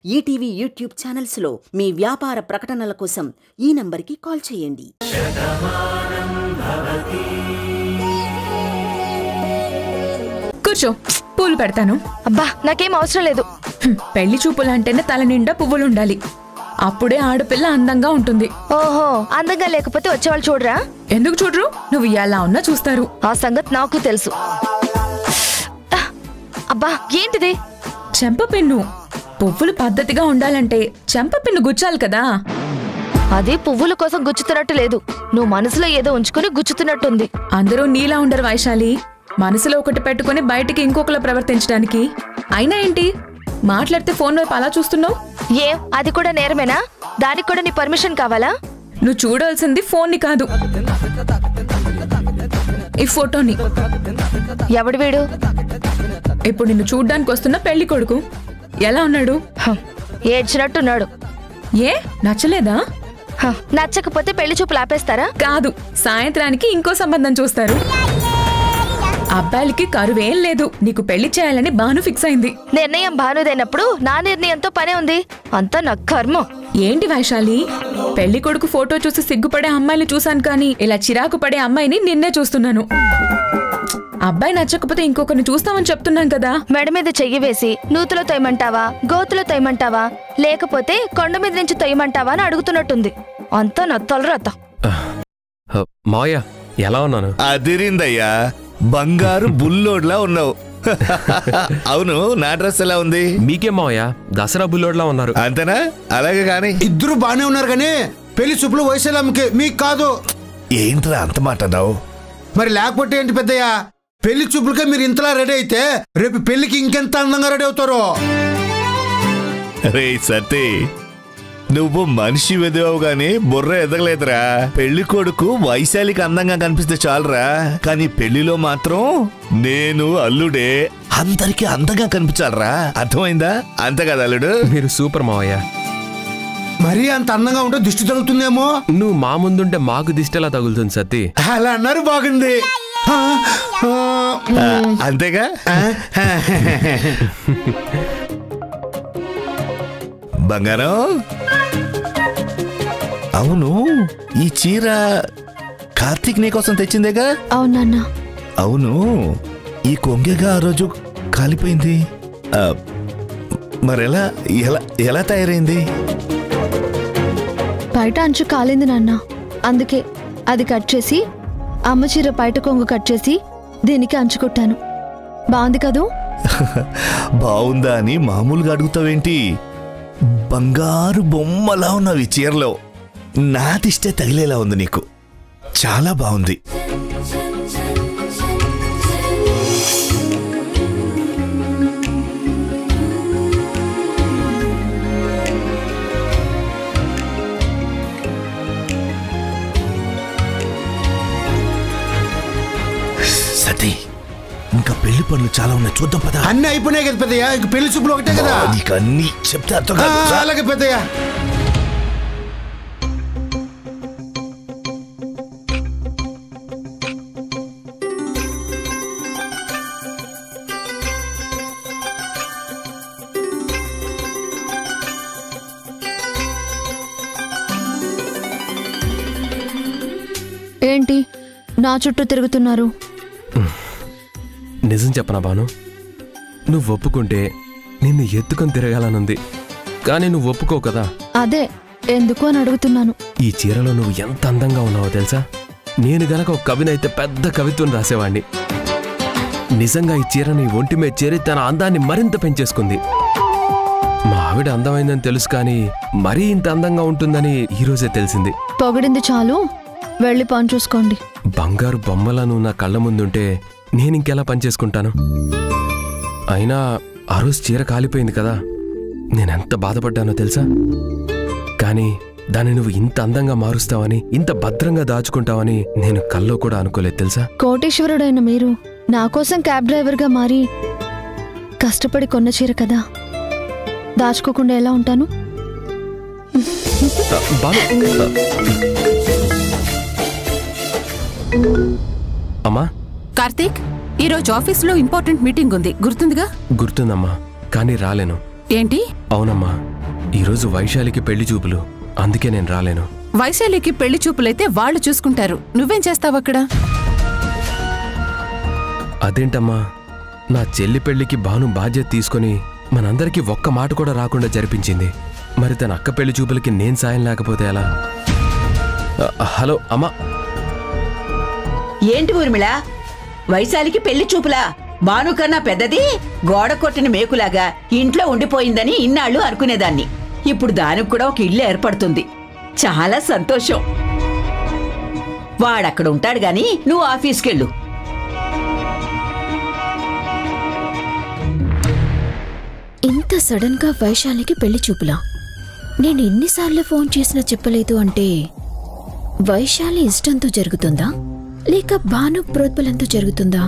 ETV YouTube ఛానల్స్లో మీ వ్యాపార ప్రకటనల కోసం ఈ నంబర్కి కాల్ చేయండి. కూర్చో, పూలు పెడతాను. అబ్బా నాకేం అవసరం లేదు. పెళ్లి చూపులంటేనే తల నిండా పువ్వులు ఉండాలి. అప్పుడే ఆడపిల్ల అందంగా ఉంటుంది. ఓహో, అందంగా లేకపోతే వచ్చేవాళ్ళు చూడరా? ఎందుకు చూడరు? నువ్వు ఎలా ఉన్నా చూస్తారు. ఆ సంగతి నాకు తెలుసు. అబ్బా ఏంటిది? చెంపపిన్ను. పువ్వులు పద్ధతిగా ఉండాలంటే చెంపపిన్ను గుచ్చాలి కదా. అది పువ్వుల కోసం గుచ్చుతున్నట్టు లేదు, నువ్వు మనసులో ఏదో ఉంచుకుని గుచ్చుతున్నట్టుంది. అందరూ నీలా ఉండరు వైశాలి. మనసులో ఒకటి పెట్టుకుని బయటికి ఇంకొకలా ప్రవర్తించడానికి. అయినా ఏంటి మాట్లాడితే ఫోన్ వైపు అలా చూస్తున్నావు? ఏం అది కూడా నేరమేనా? దానికి కూడా నీ పర్మిషన్ కావాలా? నువ్వు చూడాల్సింది ఫోన్ని కాదు, ఈ ఫోటోని. ఎవడు వీడు? ఇప్పుడు నిన్ను చూడ్డానికి వస్తున్న పెళ్లి కొడుకు. ఎలా ఉన్నాడు? ఏడ్చినట్టున్నాడు. ఏ నచ్చలేదా? నచ్చకపోతే పెళ్లి చూపులు ఆపేస్తారా? కాదు, సాయంత్రానికి ఇంకో సంబంధం చూస్తారు. అబ్బాయిలకి కరువేం లేదు. నీకు పెళ్లి చేయాలని భాను ఫిక్స్ అయింది. నిర్ణయం భానుదైనప్పుడు నా నిర్ణయంతో పనే ఉంది. అంతా నా కర్మ. ఏంటి వైశాలి, పెళ్లి కొడుకు ఫోటో చూసి సిగ్గుపడే అమ్మాయిని చూశాను కానీ ఇలా చిరాకు పడే అమ్మాయిని నిన్నే చూస్తున్నాను. అబ్బాయి నచ్చకపోతే ఇంకొకరిని చూస్తామని చెప్తున్నాను కదా. మెడ మీద చెయ్యి వేసి నూతులో తొయ్యమంటావా, గోతులో తొయ్యమంటావా, లేకపోతే కొండ మీద నుంచి తొయ్యమంటావా అని అడుగుతున్నట్టుంది. అంతా నా తలరాత. మావయ్య ఎలా ఉన్నాను? అదిరిందయ్యా, బంగారు బుల్లోడ్లా ఉన్నావు. అవును, నా డ్రెస్ ఎలా ఉంది? మీకే మావయ్య దసరా బుల్లోడ్లా ఉన్నారు. అంతేనా? అలాగే గాని ఇద్దరు బానే ఉన్నారు కానీ పెళ్లి చూపులు వయసులమ్మకి మీకు కాదు. ఏంట్రా అంత మాట అన్నావు? మరి లేకపోతే ఏంటి పెద్దయ్యా, పెళ్లి చూపులకే మీరు ఇంతలా రెడీ అయితే రేపు పెళ్లికి ఇంకెంత అందంగా రెడీ అవుతారో. రే సతీ, నువ్వు మనిషి వెదవావు గాని బుర్ర ఎదగలేదురా. పెళ్లి కొడుకు వైశాలికి అందంగా కనిపిస్తే చాలరా, కానీ పెళ్లిలో మాత్రం నేను అల్లుడే అందరికి అందంగా కనిపించాలరా. అర్థమైందా? అంతే కదా అల్లుడు? మీరు సూపర్ మావయ్య. మరీ అంత అందంగా ఉంటే దిష్టి తగులుతుందేమో. నువ్వు మా ముందుంటే మాకు దిష్టి ఎలా తగులుతుంది సతీ? అలా అన్నారు, బాగుంది. అంతేగా? బంగారం, అవును ఈ చీర కార్తీక్ నీకోసం తెచ్చిందేగా? అవునన్నా. అవును, ఈ కొంగెగా ఆ రోజు కాలిపోయింది. మరెలా ఎలా ఎలా తయారైంది? బయట అంచు కాలింది నాన్న, అందుకే అది కట్ చేసి అమ్మ చీర బయట కొంగు కట్ చేసి దీనికి అంచు కొట్టాను. బాగుంది కదూ? బాగుందా అని మామూలుగా అడుగుతావేంటి? బంగారు బొమ్మలా ఉన్నావు ఈ చీరలో. నాదిష్టే తగిలేలా ఉంది నీకు. చాలా బాగుంది. సతీ, ఇంకా పెళ్లి పనులు చాలా ఉన్నాయి, చూద్దాం పద. అన్ని అయిపోయినాయి కదా పెద్దయ్యా, ఇంక పెళ్లి చూపులు ఒకటే కదా. నీకు అన్ని చెప్తే అర్థం కాదు. అలాగే పెద్దయ్యా. ఏంటి నా చుట్టూ తిరుగుతున్నారు? నిజం చెప్పనా బాను, నువ్వు ఒప్పుకుంటే నిన్ను ఎత్తుకొని తిరగాలనుంది, కానీ నువ్వు ఒప్పుకో కదా. అదే ఎందుకు అని అడుగుతున్నాను. ఈ చీరలో నువ్వు ఎంత అందంగా ఉన్నావో తెలుసా? నేను గనక ఒక కవినైతే పెద్ద కవిత్వం రాసేవాణ్ణి. నిజంగా ఈ చీర నీ ఒంటి మీద చేరి తన అందాన్ని మరింత పెంచేసుకుంది. మా ఆవిడ అందమైందని తెలుసు, కానీ మరీ ఇంత అందంగా ఉంటుందని ఈరోజే తెలిసింది. పొగిడింది చాలు, వెళ్ళి పని చూసుకోండి. బంగారు బొమ్మలా నువ్వు నా కళ్ళ ముందుంటే నేనింకెలా పనిచేసుకుంటాను? అయినా ఆ రోజు చీర కాలిపోయింది కదా, నేనెంత బాధపడ్డానో తెలుసా? కానీ దాన్ని నువ్వు ఇంత అందంగా మారుస్తావని, ఇంత భద్రంగా దాచుకుంటావని నేను కల్లో కూడా అనుకోలేదు తెలుసా? కోటేశ్వరుడైన మీరు నా కోసం క్యాబ్ డ్రైవర్గా మారి కష్టపడి కొన్న చీర కదా, దాచుకోకుండా ఎలా ఉంటాను? అమ్మా, కార్తీక్, ఈరోజు ఆఫీసులో ఇంపార్టెంట్ మీటింగ్ ఉంది, గుర్తుందిగా? గుర్తుందమ్మా, కానీ రాలేను. ఏంటి? అవునమ్మా, ఈరోజు వైశాలికి పెళ్లి చూపులు, అందుకే నేను రాలేను. వైశాలికి పెళ్లి చూపులైతే వాళ్ళు చూసుకుంటారు, నువ్వేం చేస్తావు అక్కడ? అదేంటమ్మా, నా చెల్లి పెళ్లికి భాను బాధ్యత తీసుకొని మనందరికీ ఒక్క మాట కూడా రాకుండా జరిపించింది. మరి తన అక్క పెళ్లి చూపులకి నేను సాయం లేకపోతే ఎలా? హలో అమ్మా. ఏంటి ఊర్మిళ, వైశాలికి పెళ్లి చూపులా? భాను కన్నా పెద్దది గోడ కొట్టిన మేకులాగా ఇంట్లో ఉండిపోయిందని ఇన్నాళ్ళు అనుకునేదాన్ని. ఇప్పుడు దానికి కూడా ఒక ఇల్లు ఏర్పడుతుంది. చాలా సంతోషం. వాడక్కడ ఉంటాడు గాని నువ్వు ఆఫీస్కెళ్ళు. ఇంత సడన్ గా వైశాలికి పెళ్లి చూపులా? నేను ఎన్నిసార్లు ఫోన్ చేసినా చెప్పలేదు అంటే వైశాలి ఇష్టంతో జరుగుతుందా లేక భాను ప్రోద్బలంతో జరుగుతుందా?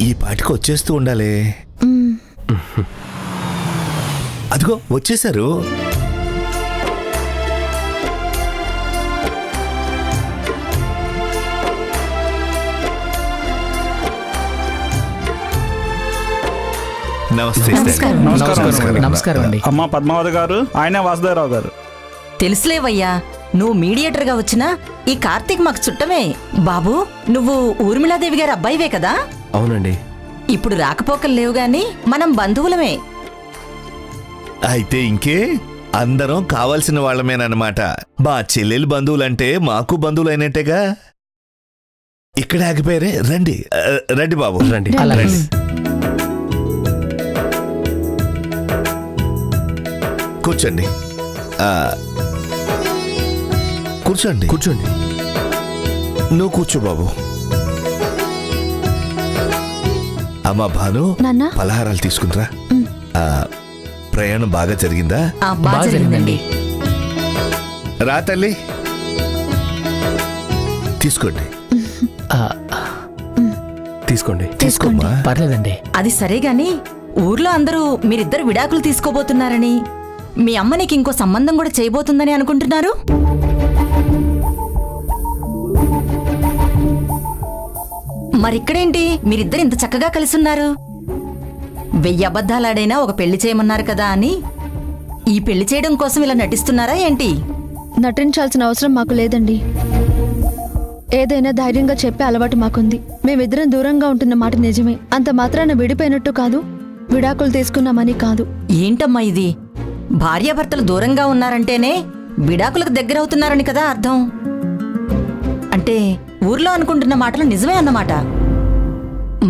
ఈ పాటికి వచ్చేస్తూ ఉండాలి. అదిగో వచ్చేశారు. నమస్తే. నమస్కారం అండి. అమ్మ పద్మావతి గారు, ఆయన వాసుదేవరావు గారు. తెలుసులేవయ్యా, నువ్వు మీడియేటర్గా వచ్చినా ఈ కార్తీక్ మాకు చుట్టమే. బాబు, నువ్వు ఊర్మిళాదేవి గారి అబ్బాయివే కదా? అవునండి. ఇప్పుడు రాకపోకలు లేవు గాని మనం బంధువులమే. అయితే ఇంకే అందరం కావాల్సిన వాళ్ళమేనన్నమాట. మా చెల్లెలు బంధువులంటే మాకు బంధువులైనట్టేగా. ఇక్కడ ఆగిపోయారే, రండి రండి బాబు, రండి రండి. కూర్చోండి, కూర్చోండి కూర్చోండి. నువ్వు కూర్చో బాబు. అమ్మా భాను, పలహారాలు తీసుకుంటరా. ప్రయాణం బాగా జరిగిందా? బాగా జరిగిందండి. రా తల్లి, తీసుకోండి. తీసుకోండి. తీసుకోమ్మా. పర్లేదండి. అది సరే గాని ఊర్లో అందరూ మీరిద్దరు విడాకులు తీసుకోబోతున్నారని, మీ అమ్మ నీకు ఇంకో సంబంధం కూడా చేయబోతుందని అనుకుంటున్నారు. మరిక్కడేంటి మీరిద్దరు ఇంత చక్కగా కలిసున్నారు? 1000 అబద్ధాలాడైనా ఒక పెళ్లి చేయమన్నారు కదా అని ఈ పెళ్లి చేయడం కోసం ఇలా నటిస్తున్నారా ఏంటి? నటించాల్సిన అవసరం మాకు లేదండి. ఏదైనా ధైర్యంగా చెప్పే అలవాటు మాకుంది. మేమిద్దరం దూరంగా ఉంటున్న మాట నిజమే. అంత మాత్రాన విడిపోయినట్టు కాదు, విడాకులు తీసుకున్నామని కాదు. ఏంటమ్మా ఇది? భార్యాభర్తలు దూరంగా ఉన్నారంటేనే విడాకులకు దగ్గరవుతున్నారని కదా అర్థం. అంటే ఊర్లో అనుకుంటున్న మాటలు నిజమే అన్నమాట.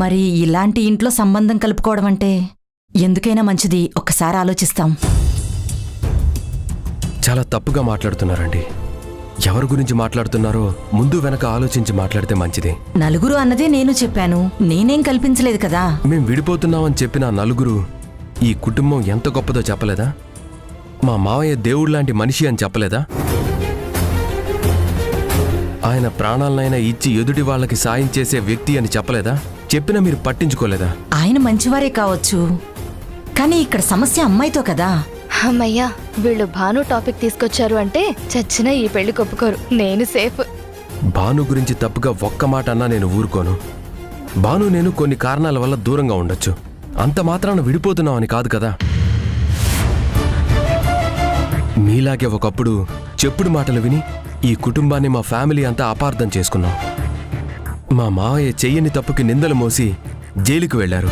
మరి ఇలాంటి ఇంట్లో సంబంధం కలుపుకోవడం అంటే ఎందుకైనా మంచిది, ఒక్కసారి ఆలోచిస్తాం. చాలా తప్పుగా మాట్లాడుతున్నారండి. ఎవరి గురించి మాట్లాడుతున్నారో ముందు వెనక ఆలోచించి మాట్లాడితే మంచిది. నలుగురు అన్నదే నేను చెప్పాను, నేనేం కల్పించలేదు కదా. మేం విడిపోతున్నామని చెప్పిన నలుగురు ఈ కుటుంబం ఎంత గొప్పదో చెప్పలేదా? మా మావయ్య దేవుళ్లాంటి మనిషి అని చెప్పలేదా? ఆయన ప్రాణాలనైనా ఇచ్చి ఎదుటి వాళ్ళకి సాయం చేసే వ్యక్తి అని చెప్పలేదా? చెప్పినా మీరు పట్టించుకోలేదా? ఆయన మంచివారే కావచ్చు, కానీ ఇక్కడ సమస్య అమ్మాయితో కదా. అమ్మయ్యా, వీళ్ళు భాను టాపిక్ తీసుకొచ్చారు అంటే చచ్చినా ఈ పెళ్లి కొప్పుకోరు. నేను సేఫ్. భాను గురించి తప్పుగా ఒక్క మాట అన్నా నేను ఊరుకోను. భాను నేను కొన్ని కారణాల వల్ల దూరంగా ఉండొచ్చు, అంత మాత్రాన విడిపోతున్నామని కాదు కదా. మీలాగే ఒకప్పుడు చెప్పుడు మాటలు విని ఈ కుటుంబాన్ని, మా ఫ్యామిలీ అంతా అపార్థం చేసుకున్నాం. మా మావయ్య చెయ్యని తప్పుకి నిందలు మోసి జైలుకు వెళ్లారు.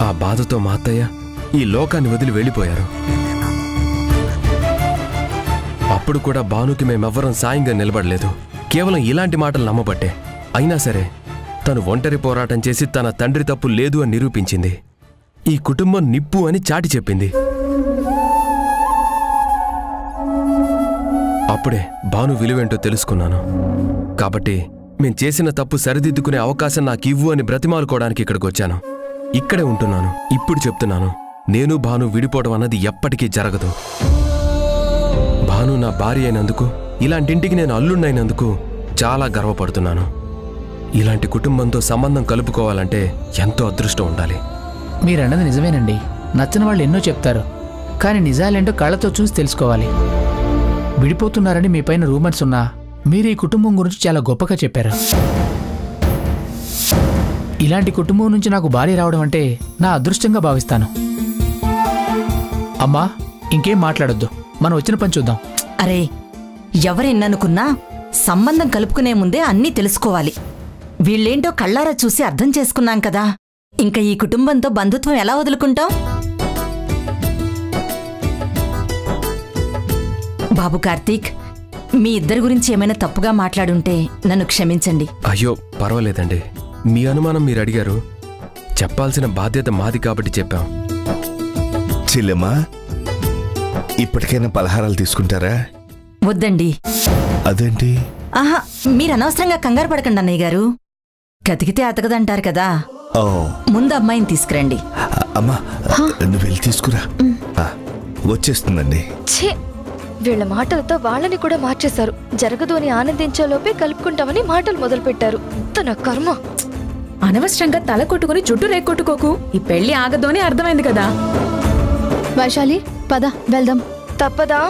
ఆ బాధతో మా అత్తయ్య ఈ లోకాన్ని వదిలి వెళ్ళిపోయారు. అప్పుడు కూడా భానుకి మేమెవ్వరం సాయంగా నిలబడలేదు, కేవలం ఇలాంటి మాటలు నమ్మబట్టే. అయినా సరే తను ఒంటరి పోరాటం చేసి తన తండ్రి తప్పు లేదు అని నిరూపించింది. ఈ కుటుంబం నిప్పు అని చాటి చెప్పింది. అప్పుడే భాను విలువేంటో తెలుసుకున్నాను. కాబట్టి మేం చేసిన తప్పు సరిదిద్దుకునే అవకాశం నాకివ్వు అని బ్రతిమాలుకోవడానికి ఇక్కడికి వచ్చాను. ఇక్కడే ఉంటున్నాను. ఇప్పుడు చెప్తున్నాను, నేను భాను విడిపోవడం అన్నది ఎప్పటికీ జరగదు. భాను నా భార్య అయినందుకు, ఇలాంటింటికి నేను అల్లుణ్ణైనందుకు చాలా గర్వపడుతున్నాను. ఇలాంటి కుటుంబంతో సంబంధం కలుపుకోవాలంటే ఎంతో అదృష్టం ఉండాలి. మీరన్నది నిజమేనండి. నచ్చిన వాళ్ళు ఎన్నో చెప్తారు, కానీ నిజాలేంటో కళ్ళతో చూసి తెలుసుకోవాలి. విడిపోతున్నారని మీ పైన రూమర్స్ ఉన్నా మీరు ఈ కుటుంబం గురించి చాలా గొప్పగా చెప్పారు. ఇలాంటి కుటుంబం నుంచి నాకు భార్య రావడం అంటే నా అదృష్టంగా భావిస్తాను. అమ్మా, ఇంకేం మాట్లాడొద్దు, మనం వచ్చిన పని చూద్దాం. అరే, ఎవరెన్ననుకున్నా సంబంధం కలుపుకునే ముందే అన్నీ తెలుసుకోవాలి. వీళ్ళేంటో కళ్ళారా చూసి అర్థం చేసుకున్నాం కదా, ఇంకా ఈ కుటుంబంతో బంధుత్వం ఎలా వదులుకుంటాం? బాబు కార్తీక్, మీ ఇద్దరి గురించి ఏమైనా తప్పుగా మాట్లాడుంటే నన్ను క్షమించండి. అయ్యో పర్వాలేదండి, మీ అనుమానం మీరు అడిగారు, చెప్పాల్సిన బాధ్యత మాది కాబట్టి చెప్పాం. చెల్లెమ్మా, ఇప్పటికైనా పలహారాలు తీసుకుంటారా? వద్దండి. అదేంటి? ఆహా, మీరు అనవసరంగా కంగారు పడకండి అన్నయ్య గారు. కతికితే అతకదంటారు కదా, ముందు అమ్మాయిని తీసుకురండి. అమ్మా, నువ్వు వెళ్ళి తీసుకురా. వచ్చేస్తుందండి. వీళ్ళ మాటలతో వాళ్ళని కూడా మార్చేశారు. జరగదు అని ఆనందించేలోపే కలుపుకుంటామని మాటలు మొదలుపెట్టారు. తన కర్మ. అనవసరంగా తల కొట్టుకుని జుట్టు రేకొట్టుకోకు. ఈ పెళ్లి ఆగదు అని అర్థమైంది కదా. వైశాలి, పద వెళ్దాం. తప్పదా?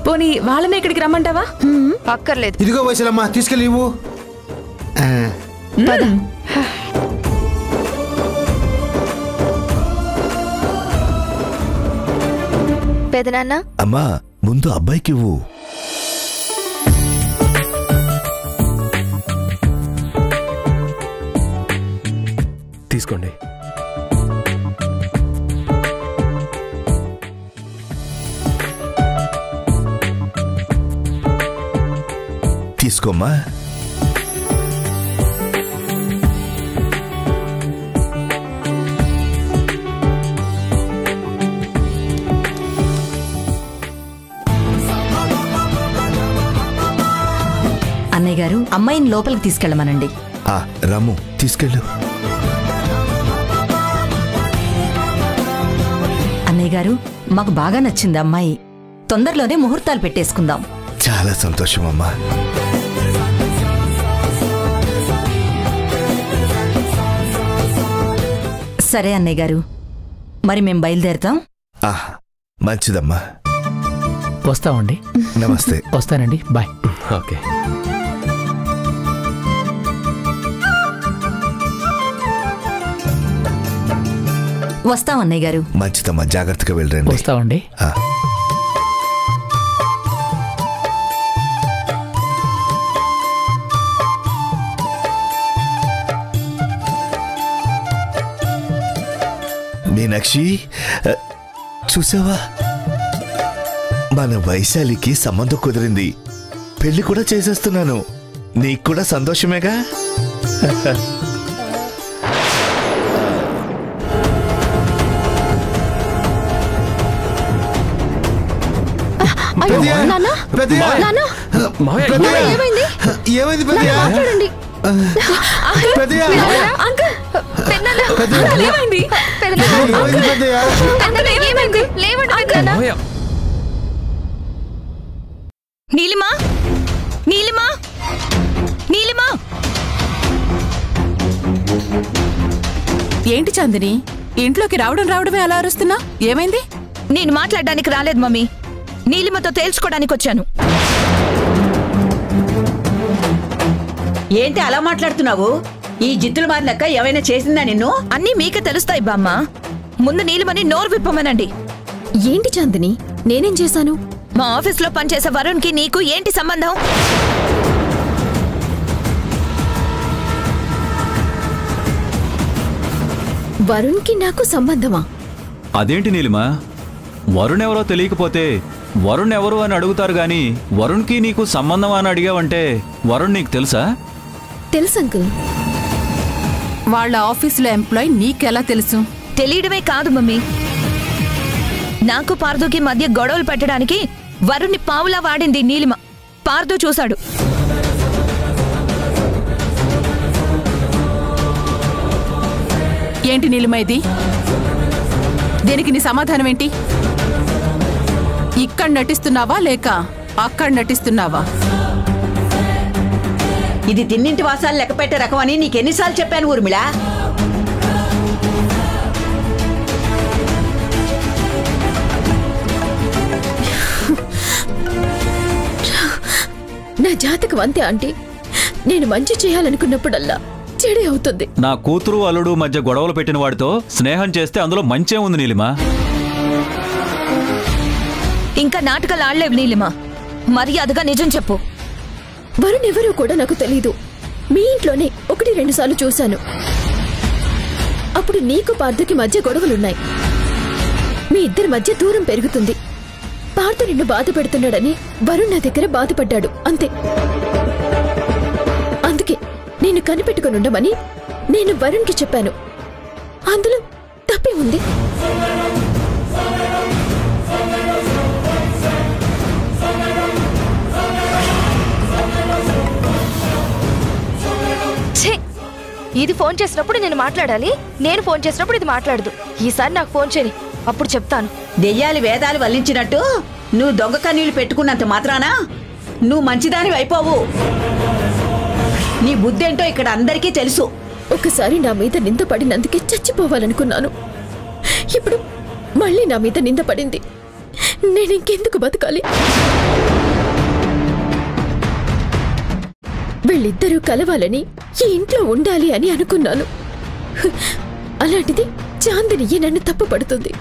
పోనీ వాళ్ళనే ఇక్కడికి రమ్మంటావా? అక్కర్లేదు. ఇదిగో వైశాలమ్మా, తీసుకెళ్ళి ఇవ్వు. పెదనాన్న, అమ్మా ముందు అబ్బాయికి ఇవ్వు. తీసుకోండి. తీసుకోమ్మా. అన్నయ్య గారు, అమ్మాయిని లోపలికి తీసుకెళ్ళమనండి. రాము, తీసుకెళ్ళు. అన్నయ్య గారు, మాకు బాగా నచ్చింది అమ్మాయి. తొందరలోనే ముహూర్తాలు పెట్టేసుకుందాం. చాలా సంతోషం అమ్మా. సరే అన్నయ్య గారు, మరి మేం బయలుదేరుతాం. మంచిదమ్మా. వస్తామండి. నమస్తే. వస్తానండి, బాయ్. ఓకే. వస్తాం అన్నయ్య గారు. మంచిదమ్మా, జాగ్రత్తగా వెళ్ళండి. వస్తామండి. మీనాక్షి, చూసావా, మన వైశాలికి సంబంధం కుదిరింది. పెళ్లి కూడా చేసేస్తున్నాను. నీకు కూడా సంతోషమేగా? ఏమైంది? నీలిమా, నీలిమా, నీలిమా. ఏంటి చాందిని, ఇంట్లోకి రావడమే అలా అరుస్తున్నా? ఏమైంది? నేను మాట్లాడడానికి రాలేదు మమ్మీ, నీలిమతో తేల్చుకోవడానికి వచ్చాను. ఏంటి అలా మాట్లాడుతున్నావు? ఈ జిద్దులు మారినాక ఏమైనా చేసిందా నిన్ను? అన్నీ మీకే తెలుస్తాయి బామ్మ. ముందు నీలిమని నోరు విప్పమనండి. ఏంటి చాందిని, నేనేం చేశాను? మా ఆఫీస్లో పనిచేసే వరుణ్కి నీకు ఏంటి సంబంధం? వరుణ్కి నాకు సంబంధమా? అదేంటి నీలిమా, వరుణ్ ఎవరో తెలియకపోతే వరుణ్ ఎవరు అని అడుగుతారు గాని వరుణ్కి నీకు సంబంధం అని అడిగావంటే వరుణ్ నీకు తెలుసా? తెలుసు అంకుల్. వాళ్ళ ఆఫీసులో ఎంప్లాయ్ నీకెలా తెలుసు? తెలియడమే కాదు మమ్మీ, నాకు పార్దుకి మధ్య గొడవలు పెట్టడానికి వరుణ్ని పావులా వాడింది నీలిమ. పార్దు చూశాడు. ఏంటి నీలిమ ఇది? దీనికి నీ సమాధానం ఏంటి? ఇక్కడ నటిస్తున్నావా లేక అక్కడ నటిస్తున్నావా? ఇది తిన్నింటి వాసాలు లెక్క పెట్టే రకం అని నీకెన్నిసార్లు చెప్పాను ఊర్మిళ? నా జాతకం అంతే ఆంటీ. నేను మంచి చేయాలనుకున్నప్పుడల్లా చెడే అవుతుంది. నా కూతురు అల్లుడు మధ్య గొడవలు పెట్టిన వాడితో స్నేహం చేస్తే అందులో మంచే ఉంది నీలిమా. ఇంకా నాటకాలు ఆడలేవు నీలిమా. మర్యాదగా నిజం చెప్పు. వరుణ్ ఎవరో కూడా నాకు తెలీదు. మీ ఇంట్లోనే 1-2 సార్లు చూశాను. అప్పుడు నీకు పార్థకి మధ్య గొడవలున్నాయి. మీ ఇద్దరి మధ్య దూరం పెరుగుతుంది. పార్థ నిన్ను బాధ పెడుతున్నాడని వరుణ్ నా దగ్గర బాధపడ్డాడు, అంతే. అందుకే నేను కనిపెట్టుకునుండమని నేను వరుణ్కి చెప్పాను. అందులో తప్పే ఉంది. ఇది ఫోన్ చేసినప్పుడు నేను మాట్లాడాలి, నేను ఫోన్ చేసినప్పుడు ఇది మాట్లాడదు. ఈసారి నాకు ఫోన్ చేయని, అప్పుడు చెప్తాను. దెయ్యాలు వేదాలు వల్లించినట్టు నువ్వు దొంగ కన్నీళ్లు పెట్టుకున్నంత మాత్రానా నువ్వు మంచిదానివి అయిపోవు. నీ బుద్ధేంటో ఇక్కడ అందరికీ తెలుసు. ఒకసారి నా మీద నింద పడినందుకే చచ్చిపోవాలనుకున్నాను. ఇప్పుడు మళ్ళీ నా మీద నింద పడింది. నేనింకెందుకు బతకాలి? వీళ్ళిద్దరూ కలవాలని, ఈ ఇంట్లో ఉండాలి అని అనుకున్నాను. అలాంటిది చాందిని నన్ను తప్పు పడుతుంది.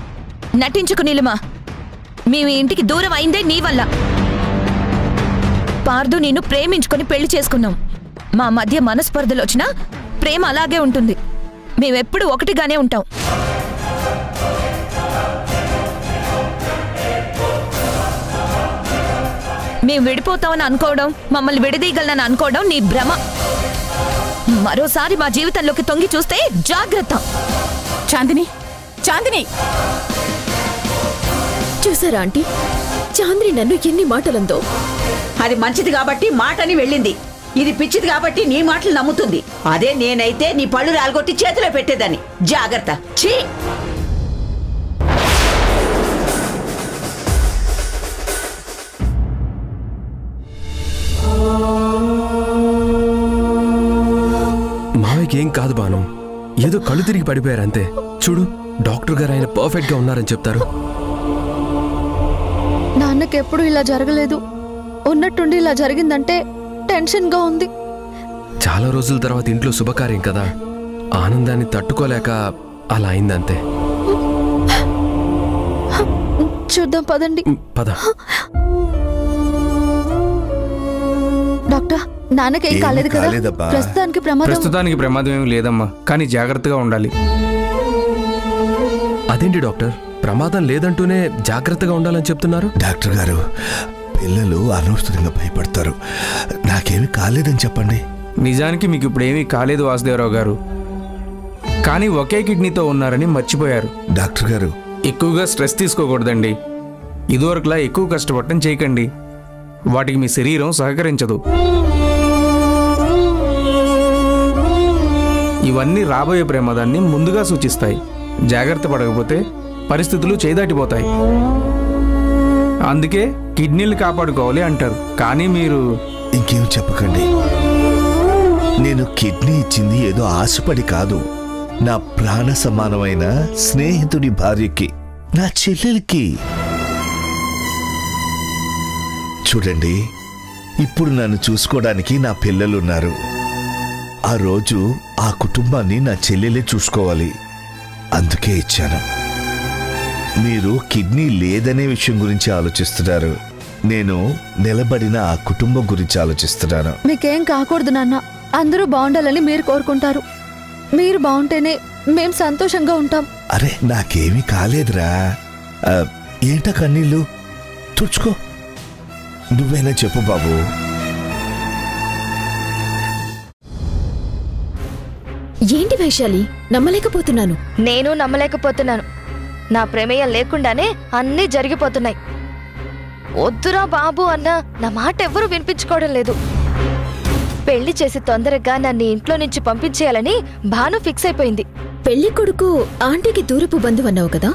నటించుకు నీలిమా. మేము ఇంటికి దూరం అయిందే నీ వల్ల. పార్దు నిన్ను ప్రేమించుకొని పెళ్లి చేసుకున్నాం. మా మధ్య మనస్పర్ధలు వచ్చినా ప్రేమ అలాగే ఉంటుంది. మేమెప్పుడు ఒకటిగానే ఉంటాం. మేము విడిపోతామని అనుకోవడం, మమ్మల్ని విడదీయగలనని అనుకోవడం నీ భ్రమ. మరోసారి మా జీవితంలోకి తొంగి చూస్తే జాగ్రత్త. చాందిని, చాందిని, చూసారా ఆంటీ, చాందిని నన్ను ఎన్ని మాటలందో. అది మంచిది కాబట్టి మాటని వెళ్ళింది. ఇది పిచ్చిది కాబట్టి నీ మాటలు నమ్ముతుంది. అదే నేనైతే నీ పళ్ళు రాలగొట్టి చేతిలో పెట్టేదాన్ని. జాగ్రత్త. ఛీ! మావయ్యకి ఏం కాదు బాను, ఏదో కళ్ళు తిరిగి పడిపోయారంతే. చూడు, డాక్టర్ గారు ఆయన పర్ఫెక్ట్ గా ఉన్నారని చెప్తారు. నాన్నకెప్పుడు ఇలా జరగలేదు. ఉన్నట్టుండి ఇలా జరిగిందంటే టెన్షన్ గా ఉంది. చాలా రోజుల తర్వాత ఇంట్లో శుభకార్యం కదా, ఆనందాన్ని తట్టుకోలేక అలా అయిందంతే. చూద్దాం పదండి. పద. డాక్టర్, నాన్నకేం కాలేదు కదా? ప్రస్తుతానికి ప్రమాదం ఏమి లేదమ్మా, కానీ జాగ్రత్తగా ఉండాలి. అదేంటి డాక్టర్, ప్రమాదం లేదంటూనే జాగ్రత్తగా ఉండాలని చెప్తున్నారు? డాక్టర్ గారు, పిల్లలు అనవసరంగా భయపడతారు. నాకేమీ కాలేదని చెప్పండి. నిజానికి మీకు ఇప్పుడు ఏమీ కాలేదు వాసుదేవరావు గారు, కానీ ఒకే కిడ్నీతో ఉన్నారని మర్చిపోయారు. డాక్టర్ గారు, ఎక్కువగా స్ట్రెస్ తీసుకోకూడదండి. ఇదివరకులా ఎక్కువ కష్టపడటం చేయకండి. వాటికి మీ శరీరం సహకరించదు. ఇవన్నీ రాబోయే ప్రమాదాన్ని ముందుగా సూచిస్తాయి. జాగ్రత్త పడకపోతే పరిస్థితులు చేదాటిపోతాయి. అందుకే కిడ్నీలు కాపాడుకోవాలి అంటారు. కానీ మీరు ఇంకేం చెప్పకండి. నేను కిడ్నీ ఇచ్చింది ఏదో ఆశపడి కాదు. నా ప్రాణ సమానమైన స్నేహితుడి భార్యకి, నా చెల్లెలికి. చూడండి, ఇప్పుడు నన్ను చూసుకోవడానికి నా పిల్లలున్నారు. ఆ రోజు ఆ కుటుంబాన్ని నా చెల్లెలే చూసుకోవాలి. అందుకే ఇచ్చాను. మీరు కిడ్నీ లేదనే విషయం గురించి ఆలోచిస్తున్నారు. నేను నిలబడిన ఆ కుటుంబం గురించి ఆలోచిస్తున్నాను. మీకేం కాకూడదు నాన్న. అందరూ బాగుండాలని మీరు కోరుకుంటారు. మీరు బాగుంటేనే మేం సంతోషంగా ఉంటాం. అరే, నాకేమీ కాలేదురా. ఏంట కన్నీళ్ళు? తుడుచుకో. నువ్వైనా చెప్పు బాబు. ఏంటి వైశాలి, నమ్మలేకపోతున్నాను. నేను నమ్మలేకపోతున్నాను. నా ప్రమేయం లేకుండానే అన్నీ జరిగిపోతున్నాయి. వద్దురా బాబు అన్నా నా మాట ఎవ్వరూ వినిపించుకోవడం లేదు. పెళ్లి చేసి తొందరగా నన్ను ఇంట్లో నుంచి పంపించేయాలని భాను ఫిక్స్ అయిపోయింది. పెళ్లి కొడుకు ఆంటీకి దూరపు బంధువు అన్నావు కదా?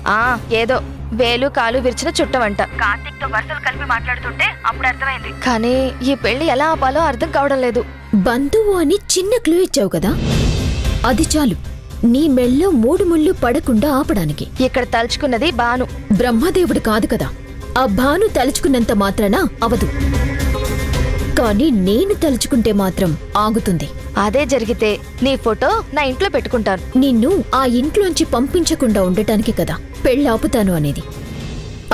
ఏదో వేలు కాలు విరిచిన చుట్టమంట. కార్తీక్ తో వరుసలు కలిపి మాట్లాడుతుంటే అప్పుడు అర్థమైంది. కానీ ఈ పెళ్లి ఎలా ఆపాలో అర్థం కావడం లేదు. బంధువు అని చిన్న క్లూ ఇచ్చావు కదా, అది చాలు నీ మెళ్ళో 3 ముళ్ళు పడకుండా ఆపడానికి. ఇక్కడ తలుచుకున్నది భాను, బ్రహ్మదేవుడు కాదు కదా. ఆ భాను తలుచుకున్నంత మాత్రాన అవదు, కానీ నేను తలుచుకుంటే మాత్రం ఆగుతుంది. అదే జరిగితే నీ ఫోటో నా ఇంట్లో పెట్టుకుంటాను. నిన్ను ఆ ఇంట్లోంచి పంపించకుండా ఉండటానికి కదా పెళ్ళాపుతాను అనేది.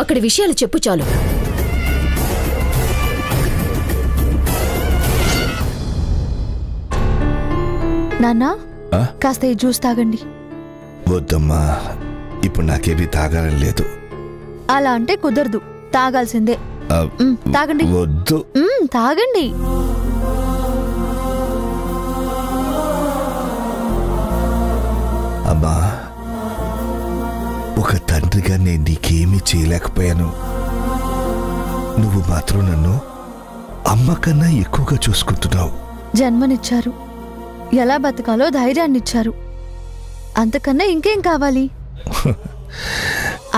అక్కడి విషయాలు చెప్పు చాలు. నాన్నా ఆ? కాస్త ఈ జ్యూస్ తాగండి. వద్దమ్మా, ఇప్పుడు నాకేమీ తాగాలని లేదు. అలా అంటే కుదరదు, తాగాల్సిందే. తాగండి. వద్దు. తాగండి. అమ్మా, ఒక తండ్రిగా నేను నీకేమీ చేయలేకపోయాను. నువ్వు మాత్రం నన్ను అమ్మ కన్నా ఎక్కువగా చూసుకుంటున్నావు. జన్మనిచ్చారు, ఎలా బతకాలో ధైర్యాన్నిచ్చారు. అంతకన్నా ఇంకేం కావాలి?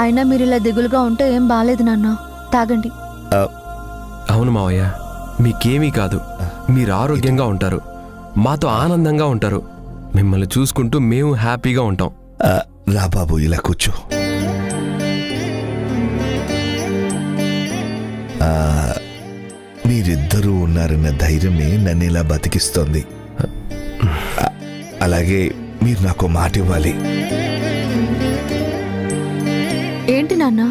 అయినా మీరు ఇలా దిగులుగా ఉంటే ఏం బాలేదు నాన్న. తాగండి. అవును మావయ్య, మీకేమీ కాదు. మీరు ఆరోగ్యంగా ఉంటారు, మాతో ఆనందంగా ఉంటారు. మిమ్మల్ని చూసుకుంటూ మేము హ్యాపీగా ఉంటాం. రా బాబు, ఇలా కూర్చో. మీరిద్దరూ ఉన్నారన్న ధైర్యమే నన్ను ఇలా బతికిస్తోంది. అలాగే మీరు నాకు మాట ఇవ్వాలి. ఏంటి నాన్న?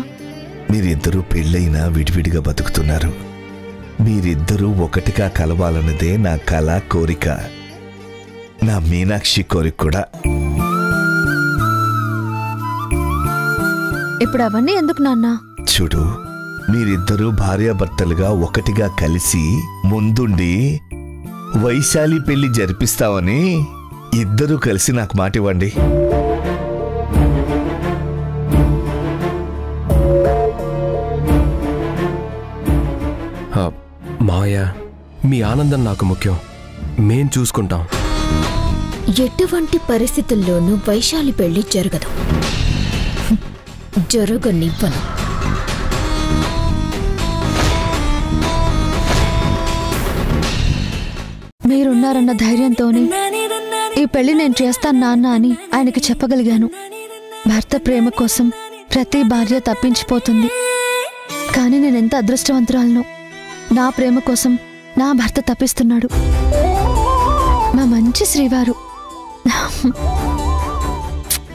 మీరిద్దరూ పెళ్ళైనా విడివిడిగా బతుకుతున్నారు. మీరిద్దరూ ఒకటిగా కలవాలన్నదే నా కళ, కోరిక. నా మీనాక్షి కోరిక కూడా. ఇప్పుడు అవన్నీ ఎందుకు నాన్న? చూడు, మీరిద్దరూ భార్యాభర్తలుగా ఒకటిగా కలిసి ముందుండి వైశాలి పెళ్లి జరిపిస్తామని ఇద్దరూ కలిసి నాకు మాట ఇవ్వండి. మావయ్య, మీ ఆనందం నాకు ముఖ్యం. మేం చూసుకుంటాం. ఎటువంటి పరిస్థితుల్లోనూ వైశాలి పెళ్లి జరగదు. జరగనివ్వను. మీరున్నారన్న ధైర్యంతోనే ఈ పెళ్లి నేను చేస్తాను నాన్న అని ఆయనకి చెప్పగలిగాను. భర్త ప్రేమ కోసం ప్రతి భార్య తప్పించిపోతుంది. కానీ నేనెంత అదృష్టవంతురాలను. నా ప్రేమ కోసం నా భర్త తప్పిస్తున్నాడు. మా మంచి శ్రీవారు.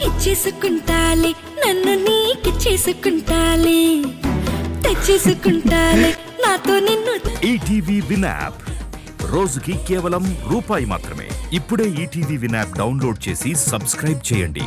ఇచ్చేసుకుంటాలే, నన్ను నీకు చేసుకుంటాలే, తెచ్చేసుకుంటాలే నాతో నిన్ను. ఈటీవీ విన్ యాప్ రోజుకి కేవలం రూపాయి మాత్రమే. ఇప్పుడే ఈటీవీ విన్ యాప్ డౌన్లోడ్ చేసి సబ్స్క్రైబ్ చేయండి.